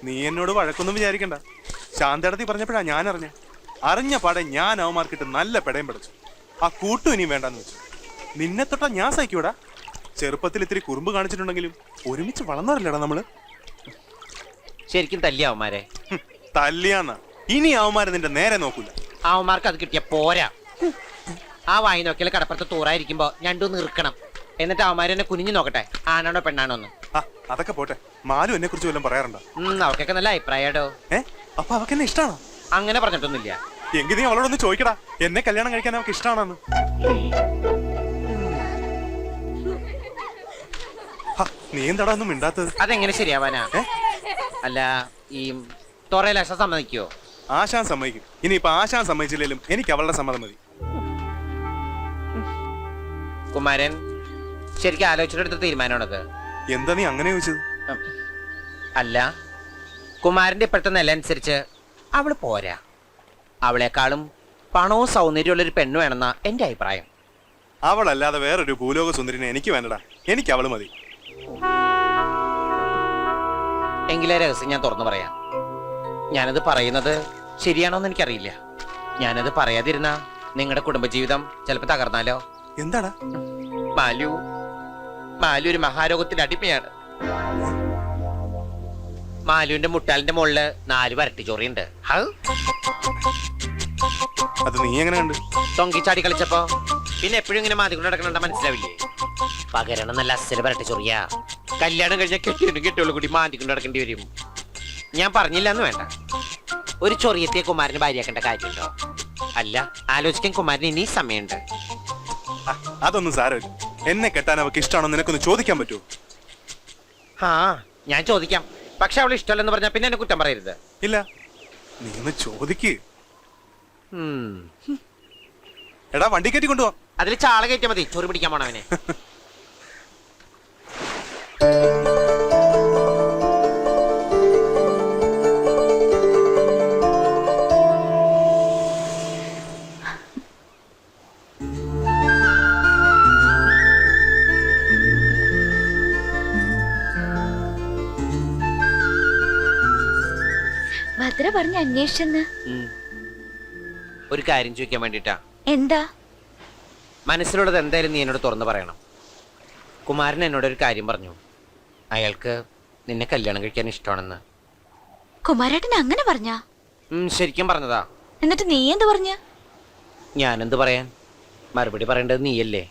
നീ എന്നോട് വഴക്കൊന്നും വിചാരിക്കണ്ട. ശാന്തടത്തി പറഞ്ഞപ്പോഴാ ഞാൻ അറിഞ്ഞ പാടെ ഞാൻ അവന്മാർക്കിട്ട് നല്ല പെടയും പഠിച്ചു. ആ കൂട്ടും ഇനിയും വേണ്ടെന്ന് വെച്ചു. നിന്നെ തൊട്ടാ ഞാൻ സഹിക്കൂടാ. ചെറുപ്പത്തിൽ ഇത്തിരി കുറുമ്പ് കാണിച്ചിട്ടുണ്ടെങ്കിലും ഒരുമിച്ച് വളർന്നവരല്ലടാ നമ്മള്. ശരിക്കും തല്ലിയ അവന്മാരെ? തല്ലിയാന്നാ? ഇനി അവന്മാരെ നിന്റെ നേരെ നോക്കൂല. അവന്മാർക്ക് അത് കിട്ടിയ പോരാ. ആ വായി നോക്കിയാൽ കടപ്പുറത്ത് തൂറായിരിക്കുമ്പോ രണ്ടു നിർക്കണം. എന്നിട്ട് അവന്മാരെന്നെ കുനിഞ്ഞു നോക്കട്ടെ ആണാണോ പെണ്ണാണോ എന്ന്. അതൊക്കെ പോട്ടെ. മാലു എന്നെ കുറിച്ച് വല്ലതും പറയാറുണ്ടോ? അവർക്കൊക്കെ നല്ല അഭിപ്രായടോ. അപ്പൊ അവക്ക് എന്നെ ഇഷ്ടാണോ? അങ്ങനെ പറഞ്ഞിട്ടൊന്നുമില്ല. എങ്കിൽ നീ അവളോടൊന്ന് ചോദിക്കടാ, എന്നെ കല്യാണം കഴിക്കാൻ അവർക്ക് ഇഷ്ടാണെന്ന്. നീ എന്താടാ ഒന്നും മിണ്ടാത്തത്? അതെങ്ങനെ ശരിയാവാനാ? അല്ല, ഈ തൊറയിൽ ആശാൻ സമ്മതിക്കോ? ആശാൻ സമ്മതിക്കും. ഇനിയിപ്പൊ ആശാൻ സമ്മതിച്ചില്ലേലും എനിക്ക് അവളുടെ സമ്മതം മതി. കുമാരൻ ശരിക്കും ആലോചിച്ചെടുത്ത തീരുമാനമാണത്. എന്താ നീ അങ്ങനെ ചോദിച്ചത്? അല്ല, കുമാരന്റെ ഇപ്പോഴത്തെ നില അനുസരിച്ച് അവള് പോരാ. അവളെക്കാളും പണവും സൗന്ദര്യമുള്ളൊരു പെണ്ണു വേണമെന്നാ എന്റെ അഭിപ്രായം. അവളല്ലാതെ വേറൊരു ഭൂലോക സുന്ദരിനെ എനിക്ക് വേണ്ടടാ. എനിക്ക് അവള് മതി. എങ്കിലേ രഹസ്യം ഞാൻ തുറന്നു പറയാം. ഞാനത് പറയുന്നത് ശരിയാണോന്ന് എനിക്കറിയില്ല. ഞാനത് പറയാതിരുന്ന നിങ്ങളുടെ കുടുംബജീവിതം ചിലപ്പോ തകർന്നാലോ. എന്താടാ? മാലു ഒരു മഹാരോഗത്തിന്റെ അടിമയാണ്. മാലുവിന്റെ മുട്ടാലിന്റെ മുകളില് 4 വരട്ടിച്ചോറിയുണ്ട്. അത് നീ എങ്ങനെ കണ്ട്? തൊങ്കിച്ചാടി കളിച്ചപ്പോ. പിന്നെ എപ്പോഴും ഇങ്ങനെ മാതികൊണ്ട് നടക്കണ മനസ്സിലാവില്ലേ? പകരണം നല്ല അസല് വരട്ടിച്ചോറിയാ. കല്യാണം കഴിഞ്ഞാൽ കെട്ടിയോളൂ കൂടി മാറ്റിക്കൊണ്ട് നടക്കേണ്ടി വരും. ഞാൻ പറഞ്ഞില്ല എന്ന് വേണ്ട. ഒരു ചൊറിയത്തെ കുമാരന് ഭാര്യയാക്കേണ്ട കാര്യമുണ്ടോ? അല്ല, ആലോചിക്കാൻ കുമാരന് ഇനി സമയമുണ്ട്. അതൊന്നും സാരമില്ല. എന്നെ കെട്ടാൻ അവർക്ക് ഇഷ്ടമാണോ നിനക്കൊന്ന് ചോദിക്കാൻ പറ്റുമോ? ഞാൻ ചോദിക്കാം. പക്ഷെ അവൾ ഇഷ്ടമല്ലെന്ന് പറഞ്ഞാൽ പിന്നെ എന്നെ കുറ്റം പറയരുത്. ഇല്ല, നീ ഒന്ന് ചോദിക്ക്. എടാ, വണ്ടി കയറ്റി കൊണ്ടുപോവാ. അതിൽ ചാള കയറ്റിയാൽ മതി. ചൊറി പിടിക്കാൻ പോണവനെ. ഭദ്ര പറഞ്ഞ അന്വേഷിച്ചെന്ന് ഒരു കാര്യം ചോദിക്കാൻ വേണ്ടിട്ടാ. എന്താ? മനസ്സിലുള്ളത് എന്തായാലും നീ എന്നോട് തുറന്നു പറയണം. കുമാരൻ എന്നോട് ഒരു കാര്യം പറഞ്ഞു. അയാൾക്ക് നിന്നെ കല്യാണം കഴിക്കാൻ ഇഷ്ടമാണെന്ന്. കുമാരേട്ടൻ അങ്ങനെ പറഞ്ഞാ? ശരിക്കും പറഞ്ഞതാ. എന്നിട്ട് നീ എന്ത് പറഞ്ഞ? ഞാനെന്ത് പറയാൻ? മറുപടി പറയേണ്ടത് നീയല്ലേ.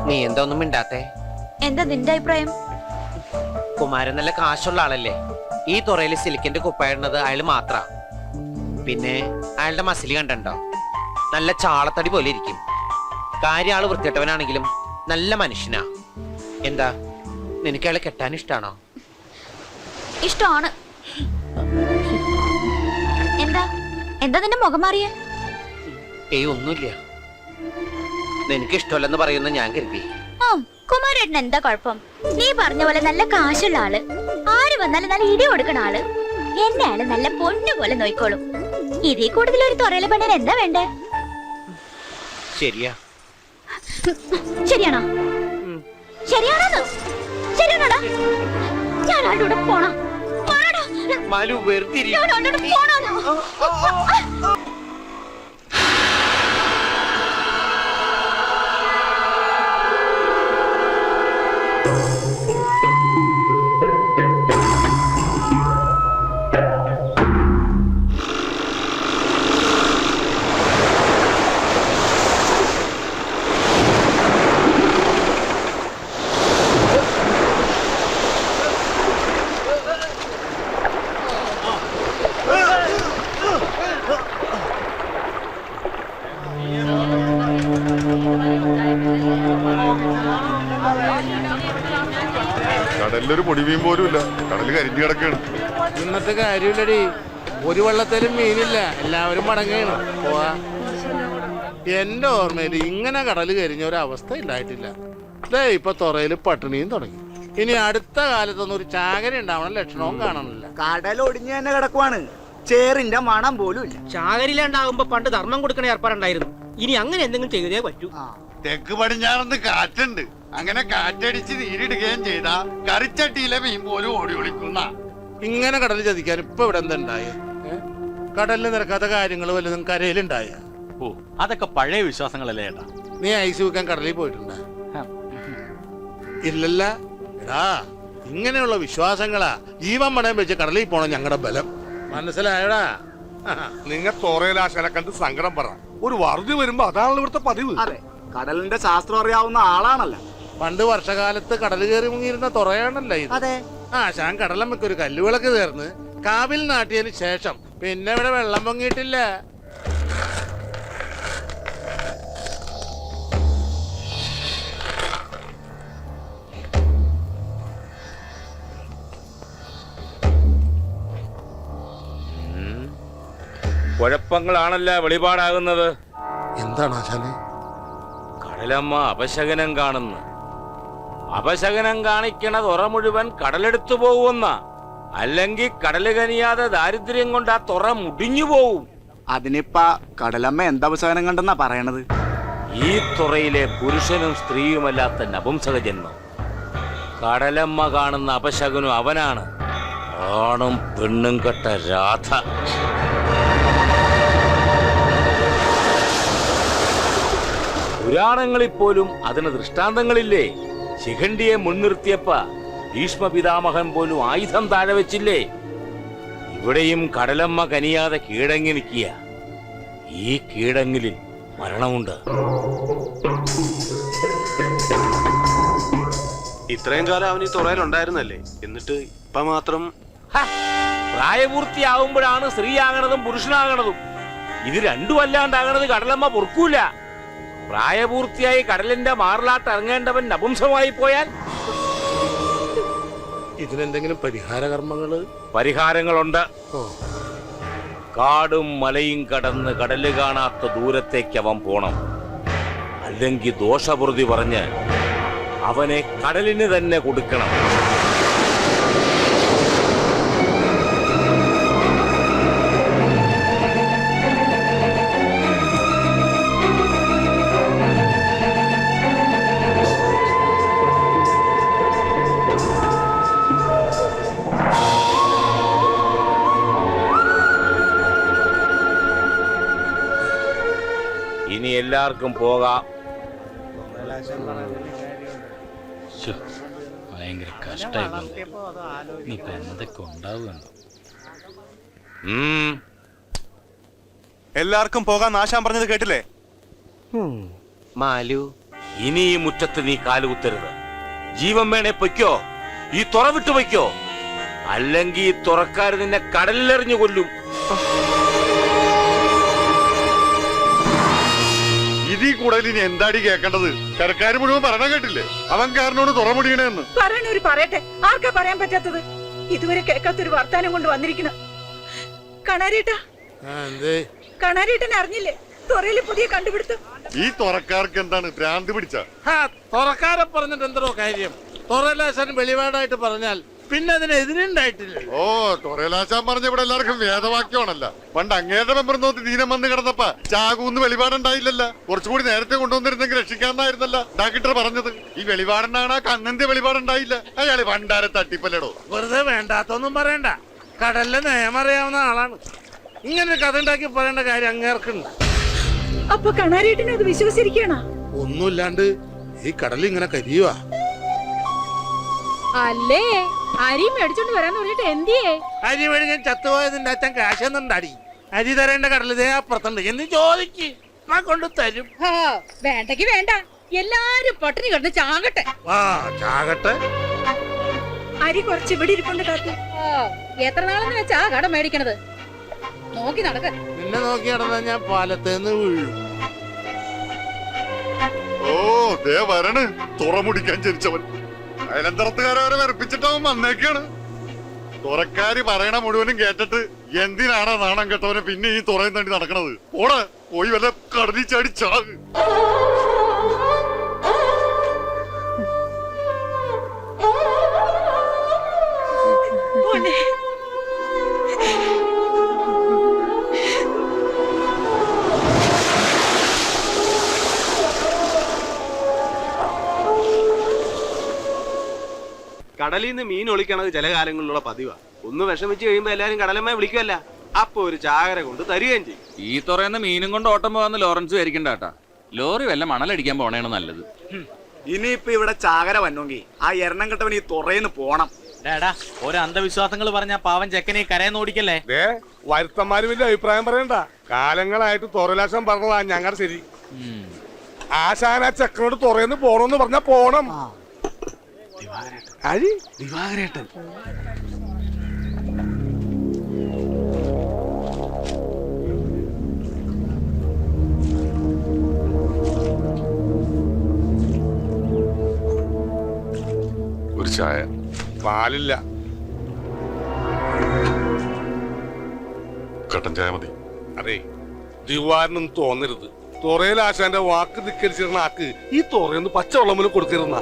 നീ എന്താ ഒന്നും മിണ്ടാത്തെ? എന്താ നിന്റെ അഭിപ്രായം? കുമാരൻ നല്ല കാശുള്ള ആളല്ലേ. ഈ തുറയിൽ സിലിക്കിന്റെ കുപ്പായിടുന്നത് അയാൾ മാത്ര. പിന്നെ അയാളുടെ മസിലി കണ്ടോ? നല്ല ചാളത്തടി പോലെ ഇരിക്കും. കാര്യം ആള് വൃത്തിയിട്ടവനാണെങ്കിലും നല്ല മനുഷ്യനാ. എന്താ, നിനക്ക് അയാളെ കെട്ടാൻ ഇഷ്ടാണോ? ഇഷ്ടമാണ്. എന്താ എന്താ നിന്റെ മുഖം മാറിയേ? ഒന്നുമില്ല. നിനക്ക് ഇഷ്ടമല്ലെന്ന് പറയുന്ന ഞാൻ കരുതി. കുമാരേട്ടൻ എന്താ കുഴപ്പം? നീ പറഞ്ഞ പോലെ നല്ല കാശുള്ള ആള്. ആര് വന്നാലും നല്ല ഇടി കൊടുക്കണ ആള്. എന്നെ ആള് നല്ല പൊന്നു പോലെ നോയിക്കോളും. ഇതിൽ കൂടുതൽ ഒരു തുറയിലെ പെണ്ണിന് എന്താ വേണ്ടേ? ശരിയാ. ശരിയാണോ? ശരിയാണോ? ശരിയാണോടാ? ഞാൻ ആളുടെ കൂടെ പോണോ? കടലിലൊരു പൊടിമീൻ പോലും ഇല്ല. കടല് കരിഞ്ഞു കിടക്കാണ്. ഇന്നത്തെ കാര്യമില്ലടി. ഒരു വള്ളത്തിലും മീനില്ല. എല്ലാവരും മടങ്ങുകയാണ്. പോവാ. എന്റെ ഓർമ്മയിൽ ഇങ്ങനെ കടല് കരിഞ്ഞ ഒരവസ്ഥ ഇല്ലായിട്ടില്ല. ഇപ്പൊ തുറയില് പട്ടിണിയും തുടങ്ങി. ഇനി അടുത്ത കാലത്തൊന്നും ഒരു ചാകര ഉണ്ടാവണ ലക്ഷണവും കാണണില്ല. കടൽ ഒടിഞ്ഞു തന്നെ കിടക്കുവാണ്. ചേറിന്റെ മണം പോലും ഇല്ല. ചാകരില്ലാണ്ടാകുമ്പോ പണ്ട് ധർമ്മം കൊടുക്കണ ഏർപ്പാടുണ്ടായിരുന്നു. ഇനി അങ്ങനെ എന്തെങ്കിലും ചെയ്തേ പറ്റൂ. തെക്ക് പടിഞ്ഞാറന്ന് കാറ്റുണ്ട്. അങ്ങനെ കാറ്റടിച്ച് നീരിടുകയും ചെയ്താ കറിച്ചട്ടിയിലെ മീൻ പോലും ഓടി ഒളിക്കുന്ന. ഇങ്ങനെ കടൽ ചതിക്കാൻ ഇപ്പൊ ഇവിടെ എന്താ ഉണ്ടായേ? കടലിൽ നിരക്കാത്ത കാര്യങ്ങൾ വല്ലതും കരയിലുണ്ടായ? ഓ, അതൊക്കെ പഴയ വിശ്വാസങ്ങളല്ലേ ഏട്ടാ. നീ ഐസ് വെക്കാൻ കടലിൽ പോയിട്ടുണ്ട? ഇല്ലല്ല. എടാ, ഇങ്ങനെയുള്ള വിശ്വാസങ്ങളാ ജീവൻ പണയം വെച്ച് കടലിൽ പോണം ഞങ്ങളുടെ ബലം. മനസ്സിലായടാ? നിങ്ങൾ തോറയിലാശാനെ കണ്ട് സങ്കടം പറ. ഒരു വറുതി വരുമ്പോ അതാണല്ലോ ഇവിടുത്തെ പതിവ്. അതെ, കടലിന്റെ ശാസ്ത്രം അറിയാവുന്ന ആളാണല്ലോ. പണ്ട് വർഷകാലത്ത് കടൽ കയറി മുങ്ങിയിരുന്ന തുറയാണല്ലോ ഇത്. അതെ. ആശാൻ കടലമ്മയ്ക്ക് ഒരു കല്ലുവിളക്ക് തീർന്ന് കാവിൽ നാട്ടിയതിന് ശേഷം പിന്നെ ഇവിടെ വെള്ളം പൊങ്ങിയിട്ടില്ല. കുഴപ്പങ്ങളാണല്ല വെളിപാടാകുന്നത്. എന്താണ് ആശാനെ? കടലമ്മ അപശകനം കാണുന്നു. അപശകനം കാണിക്കണ തുറ മുഴുവൻ കടലെടുത്തു പോകുന്ന, അല്ലെങ്കിൽ കടല് കനിയാതെ ദാരിദ്ര്യം കൊണ്ട് ആ തുറ മുടിഞ്ഞു പോവും. അതിനിപ്പ കടലമ്മ എന്തവസാനം കണ്ടെന്നാ പറയണത്? ഈ തുറയിലെ പുരുഷനും സ്ത്രീയുമല്ലാത്ത നപുംസക ജന്മം. കടലമ്മ കാണുന്ന അപശകനും അവനാണ്, ആണും പെണ്ണും കെട്ട രാധ. പുരാണങ്ങളിൽ പോലും അതിന് ദൃഷ്ടാന്തങ്ങളില്ലേ? ശിഖണ്ഡിയെ മുൻനിർത്തിയപ്പ ഭീഷ്മ പിതാമഹൻ പോലും ആയുധം താഴെ വെച്ചില്ലേ? ഇവിടെയും കടലമ്മ കനിയാതെ കീഴടങ്ങി നിൽക്കുക. ഈ കീഴടങ്ങിലിൽ മരണമുണ്ട്. ഇത്രയും കാലം അവൻ ഈ തുറയിലുണ്ടായിരുന്നല്ലേ, എന്നിട്ട് ഇപ്പൊ മാത്രം? പ്രായപൂർത്തിയാവുമ്പോഴാണ് സ്ത്രീയാകണതും പുരുഷനാകണതും. ഇത് രണ്ടും അല്ലാണ്ടാകണത് കടലമ്മ പൊറുക്കൂല. പ്രായപൂർത്തിയായി കടലിന്റെ മാറിലാട്ട് ഇറങ്ങേണ്ടവൻ നപുംസമായി പോയാൽ ഇതിനെന്തെങ്കിലും പരിഹാര കർമ്മങ്ങള്? പരിഹാരങ്ങളുണ്ട്. കാടും മലയും കടന്ന് കടല് കാണാത്ത ദൂരത്തേക്ക് അവൻ പോണം. അല്ലെങ്കിൽ ദോഷപ്രതി പറഞ്ഞ് അവനെ കടലിന് തന്നെ കൊടുക്കണം. ഇനി എല്ലാവർക്കും പോകാം. ഭയങ്കര കഷ്ടായി. എന്തൊക്കെ ഉണ്ടാവുകയാണ്. എല്ലാവർക്കും പോകാൻ ആശാൻ പറഞ്ഞത് കേട്ടില്ലേ? മാലു, ഇനി ഈ മുറ്റത്ത് നീ കാലുകുത്തരുത്. ജീവൻ വേണേ പൊയ്ക്കോ, ഈ തുറ വിട്ടു പൊയ്ക്കോ. അല്ലെങ്കിൽ ഈ തുറക്കാർ നിന്നെ കടലിലെറിഞ്ഞു കൊല്ലും. ഇതീ കൂടുതൽ ഇനി എന്താടി കേൾക്കേണ്ടത്? കരക്കാര് മുഴുവൻ പറയണ കേട്ടില്ലേ? അവൻ കാരനോട് തുറ മുടിയണെന്ന്. പറയണൊരു പറയട്ടെ, ആർക്കാ പറയാൻ പറ്റാത്തത്? ഇതുവരെ കേൾക്കാത്തൊരു വർത്താനം കൊണ്ട് വന്നിരിക്കണം. കണാരേട്ടാ, കണാരേട്ടനെ അറിഞ്ഞില്ലേ തുറയില് പുതിയ കണ്ടുപിടുത്തം? ഈ തുറക്കാർക്ക് എന്താണ് ഭ്രാന്ത് പിടിച്ച? തുറക്കാരെ പറഞ്ഞിട്ട് എന്തോ കാര്യം? തുറലാശാൻ വെളിപാടായിട്ട് പറഞ്ഞാൽ പിന്നെ അതിനെതിരുണ്ടായിട്ടില്ല. ഓ, തുറയിലാശാൻ പറഞ്ഞ ഇവിടെ എല്ലാവർക്കും വേദവാക്യമാണല്ല. പണ്ട് അങ്ങേരുടെ മെമ്പർ നോക്കി ദീനം വന്ന് കിടന്നപ്പ ചാകൂന്ന് വെളിപാടുണ്ടായില്ലല്ല. കുറച്ചുകൂടി നേരത്തെ കൊണ്ടുവന്നിരുന്നെങ്കിൽ രക്ഷിക്കാന്നായിരുന്നല്ല ഡാക്ടർ പറഞ്ഞത്. ഈ വെളിപാടുണ്ടാണ് കണ്ണന്റെ വെളിപാടുണ്ടായില്ല. അയാള് ഭണ്ഡാരെ തട്ടിപ്പല്ലടോ. വെറുതെ വേണ്ടാത്തൊന്നും പറയണ്ട. കടലിലെ നിയമം അറിയാവുന്ന ആളാണ്. ഇങ്ങനെ കഥ ഉണ്ടാക്കി പറയേണ്ട കാര്യം അങ്ങേർക്കുണ്ട്. അപ്പൊ കണാരേട്ടനെ അത് വിശ്വസിച്ചിരിക്കണ? ഒന്നുമില്ലാണ്ട് ഈ കടൽ ഇങ്ങനെ കരിയുവാ. അല്ലേ, അരി മേടിച്ചോണ്ട് വരാന്ന് പറഞ്ഞിട്ട് എന്തിയേ? അരി മേടിക്കാൻ ചത്തുപോയതിന്റെ അച്ഛൻ കാശൊന്നുണ്ടാടി. അരി തരേണ്ട കടലിതേ അപ്പുറത്തുണ്ട് എന്ന് ചോദിക്ക്, ഞാൻ കൊണ്ട് തരും. വേണ്ടെങ്കി വേണ്ട, എല്ലാരും പട്ടിണി കിടന്ന് ചാകട്ടെ. ചാകട്ടെ. അരി കുറച്ച് ഇവിടെ ഇരിക്കൊണ്ട് കാത്തു. എത്ര നാളെന്ന് വെച്ചാ കട മേടിക്കണത്? നോക്കി നടക്ക. നിന്നെ നോക്കി നടന്നാ ഞാൻ പാലത്തേന്ന് വീഴും. ഓ, ദേ വരണ് തുറമുടിക്കാൻ ജനിച്ചവൻ. അയലന്തരത്തുകാരെ വരെ വെറുപ്പിച്ചിട്ടവൻ വന്നേക്കാണ്. തുറക്കാര് പറയണ മുഴുവനും കേട്ടിട്ട് എന്തിനാണ് നാണം കെട്ടവനെ പിന്നെ ഈ തുറയും തണ്ടി നടക്കണത്? ഓടെ പോയി വല്ല കടലിൽ ചാടി ചാക്. കടലിൽ നിന്ന് മീൻ ഒളിക്കണത് ചില കാലങ്ങളിലുള്ള പതിവാ. ഒന്ന് വിഷമിച്ച് കഴിയുമ്പോ എല്ലാരും കടലമ്മ വിളിക്കുമല്ല, അപ്പൊ ഒരു ചാകര കൊണ്ട് തരികയും ചെയ്യും. ഈ തുറയുന്ന മീനും കൊണ്ട് ഓട്ടം പോകാന്ന് ലോറൻസ് വിചാരിക്കണ്ട കേട്ടാ. ലോറി വല്ല മണലടിക്കാൻ പോണേണ് നല്ലത്. ഇനിയിപ്പൊ ഇവിടെ ചാകര വന്നെങ്കിൽ ആ എണ്ണം കെട്ടവൻ ഈ തുറയിന്ന് പോണം. ഓരോ അന്ധവിശ്വാസങ്ങൾ പറഞ്ഞ പാവൻ ചെക്കനെ കരയെന്ന് ഓടിക്കല്ലേ. വരുത്തന്മാര് വലിയ അഭിപ്രായം പറയണ്ട. കാലങ്ങളായിട്ട് തുറലാശം പറഞ്ഞതാ ഞങ്ങളുടെ ശരി. ആശാന ചെക്കനോട് തുറയെന്ന് പോണോന്ന് പറഞ്ഞാ പോണം. ദിവാകരേട്ടൻ ഒരു ചായ. പാലില്ല. കട്ടൻ ചായ മതി. അതെ, ദിവാരനൊന്നും തോന്നരുത്. തുറയിൽ ആശാന്റെ വാക്ക് ധിക്കരിച്ചിരുന്ന ആക്ക് ഈ തുറയൊന്ന് പച്ചവെള്ളം പോലും കൊടുത്തിരുന്ന.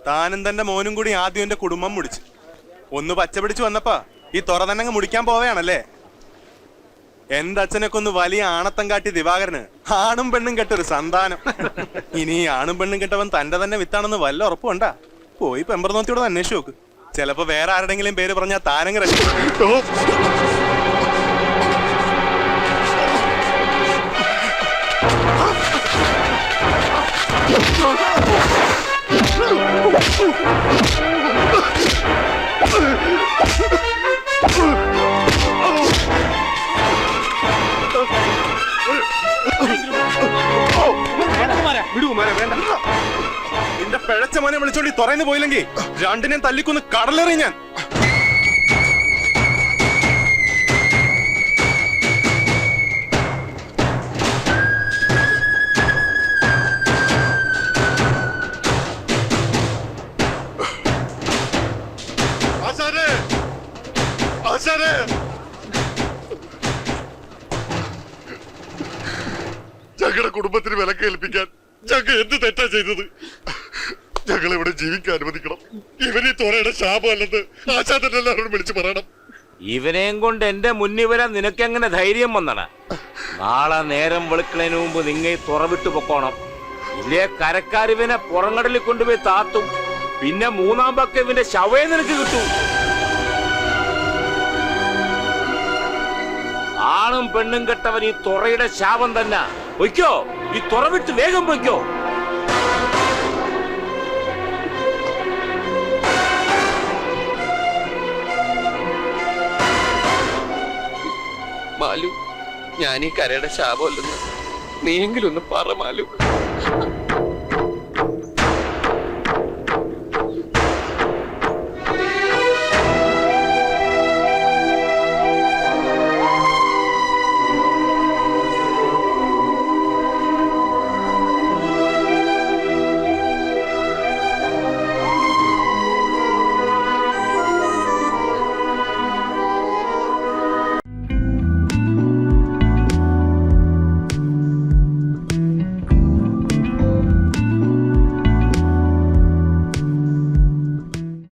താനും തന്റെ മോനും കൂടി ആദ്യം എന്റെ കുടുംബം മുടിച്ചു. ഒന്ന് പച്ച പിടിച്ചു വന്നപ്പാ ഈ തുറ തന്നെ അങ്ങ് മുടിക്കാൻ പോവുകയാണല്ലേ. എന്റെ അച്ഛനൊക്കെ ഒന്ന് വലിയ ആണത്തം കാട്ടി ദിവാകരന് ആണും പെണ്ണും കെട്ടൊരു സന്താനം. ഇനി ഈ ആണും പെണ്ണും കെട്ടവൻ തന്റെ തന്നെ വിത്താണെന്ന് വല്ല ഉറപ്പുണ്ടാ? പോയി പെമ്പർനോത്തിയോട് അന്വേഷിച്ചു നോക്ക്. ചിലപ്പോ വേറെ ആരുടെങ്കിലും പേര് പറഞ്ഞാൽ താനങ്ങ് രക്ഷ. നിന്റെ പിഴച്ച മോനെ വിളിച്ചോണ്ടി തുറന്നു പോയില്ലെങ്കിൽ രണ്ടിനെയും തല്ലിക്കൊന്ന് കടലെറി ഞാൻ. ഞങ്ങളുടെ കുടുംബത്തിന് വിലക്ക് ഏൽപ്പിക്കാൻ ഞങ്ങൾ എന്ത് തെറ്റാ ചെയ്തത്? ഞങ്ങൾ ഇവിടെ ജീവിക്കാൻ അനുവദിക്കണം. ഇവനീ തുറയുടെ ശാപമല്ലെന്ന് ആശാന്റെ എല്ലാവരോടും വിളിച്ചു പറയണം. ഇവനെയും കൊണ്ട് എന്റെ മുന്നിൽ വരാൻ നിനക്കെങ്ങനെ ധൈര്യം വന്നട? നാളെ നേരം വെളുക്കുന്നതിന് മുമ്പ് നിങ്ങൾ തുറവിട്ട് പൊക്കോണം. ഇല്ലേ കരക്കാരിവനെ പുറംകടലിൽ കൊണ്ടുപോയി താത്തും. പിന്നെ മൂന്നാം പക്കം ഇവന്റെ ശവേ നിനക്ക് കിട്ടും. ആണും പെണ്ണും കെട്ടവൻ ഈ തുറയുടെ ശാപം തന്നെ. പൊയ്ക്കോ, ഈ തുറവിട്ട് വേഗം പൊയ്ക്കോ. മാലു, ഞാൻ ഈ കരയുടെ ശാപമല്ലെന്ന് നീയെങ്കിലും ഒന്ന് പറ മാലു.